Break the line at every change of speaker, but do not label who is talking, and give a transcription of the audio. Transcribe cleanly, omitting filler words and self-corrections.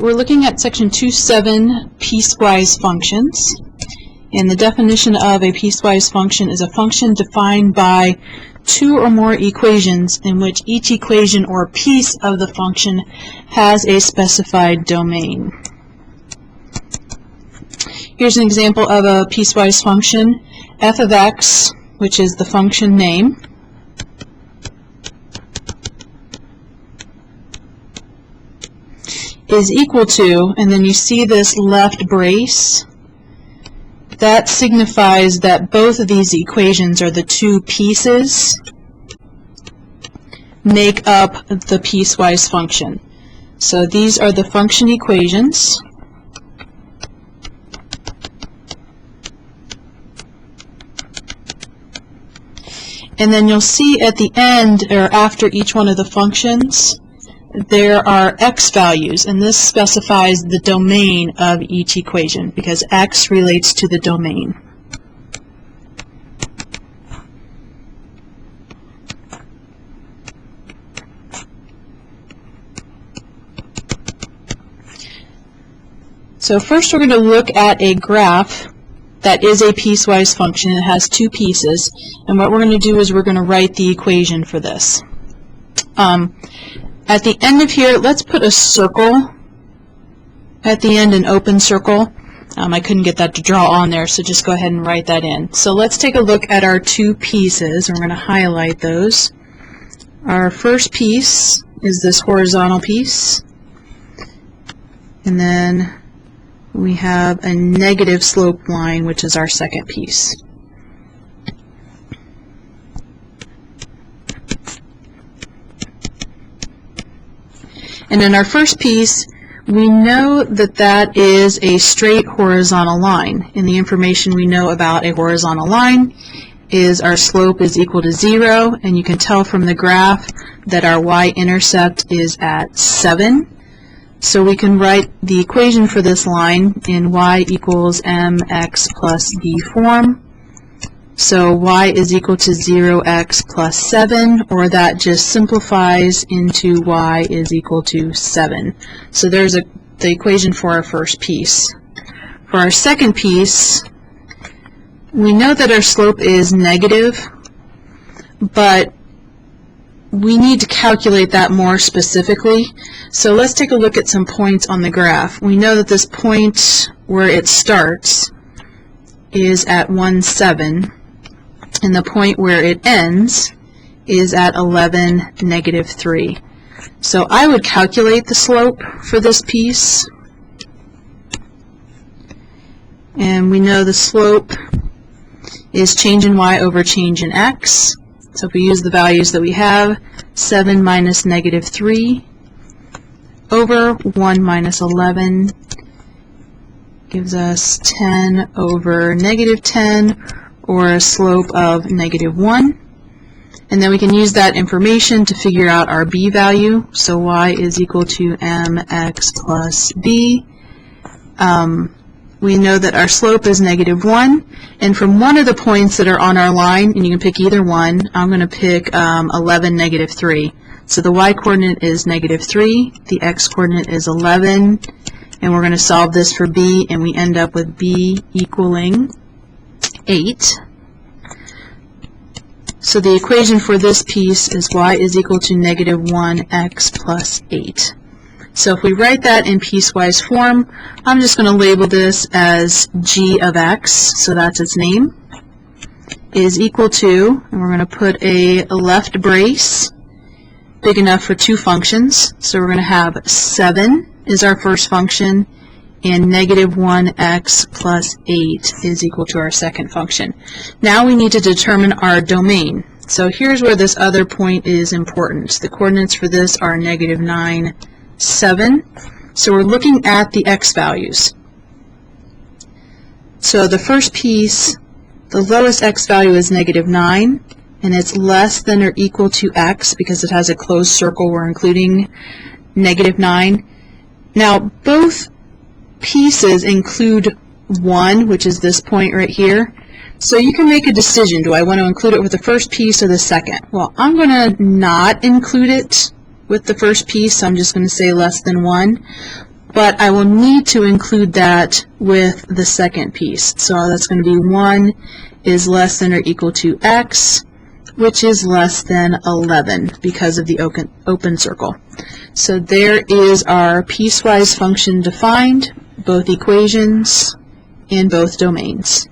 we're looking at section 2.7, piecewise functions. And the definition of a piecewise function is a function defined by two or more equations in which each equation or piece of the function has a specified domain. Here's an example of a piecewise function. F of x, which is the function name, is equal to, and then you see this left brace, that signifies that both of these equations, or the two pieces, make up the piecewise function. So these are the function equations. And then you'll see at the end, or after each one of the functions, there are x values, and this specifies the domain of each equation because x relates to the domain. So first we're going to look at a graph that is a piecewise function. It has two pieces, and what we're going to do is we're going to write the equation for this. At the end of here, let's put a circle at the end, an open circle. I couldn't get that to draw on there, so just go ahead and write that in. So let's take a look at our two pieces. We're going to highlight those. Our first piece is this horizontal piece, and then we have a negative slope line, which is our second piece. And in our first piece, we know that that is a straight horizontal line. And the information we know about a horizontal line is our slope is equal to 0, and you can tell from the graph that our y-intercept is at 7. So we can write the equation for this line in y equals mx plus b form. So y is equal to 0x plus 7, or that just simplifies into y is equal to 7. So there's the equation for our first piece. For our second piece, we know that our slope is negative, but we need to calculate that more specifically. So let's take a look at some points on the graph. We know that this point where it starts is at 1, 7. And the point where it ends is at 11, negative 3. So I would calculate the slope for this piece. And we know the slope is change in y over change in x. So if we use the values that we have, 7 minus negative 3 over 1 minus 11 gives us 10 over negative 10, or a slope of negative 1. And then we can use that information to figure out our b value. So y is equal to mx plus b. We know that our slope is negative 1. And from one of the points that are on our line, and you can pick either one, I'm going to pick 11, negative 3. So the y-coordinate is negative 3, the x-coordinate is 11, and we're going to solve this for b, and we end up with b equaling 8. So the equation for this piece is y is equal to negative 1x plus 8. So if we write that in piecewise form, I'm just going to label this as g of x, so that's its name, is equal to, and we're going to put a left brace big enough for two functions. So we're going to have 7 is our first function, and negative 1x plus 8 is equal to our second function. Now we need to determine our domain. So here's where this other point is important. The coordinates for this are negative 9, 7. So we're looking at the x values. So the first piece, the lowest x value is negative 9, and it's less than or equal to x because it has a closed circle. We're including negative 9. Now both pieces include 1, which is this point right here. So you can make a decision. Do I want to include it with the first piece or the second? Well, I'm going to not include it with the first piece. I'm just going to say less than 1. but I will need to include that with the second piece. So that's going to be 1 is less than or equal to x, which is less than 11 because of the open circle. So there is our piecewise function defined, both equations in both domains.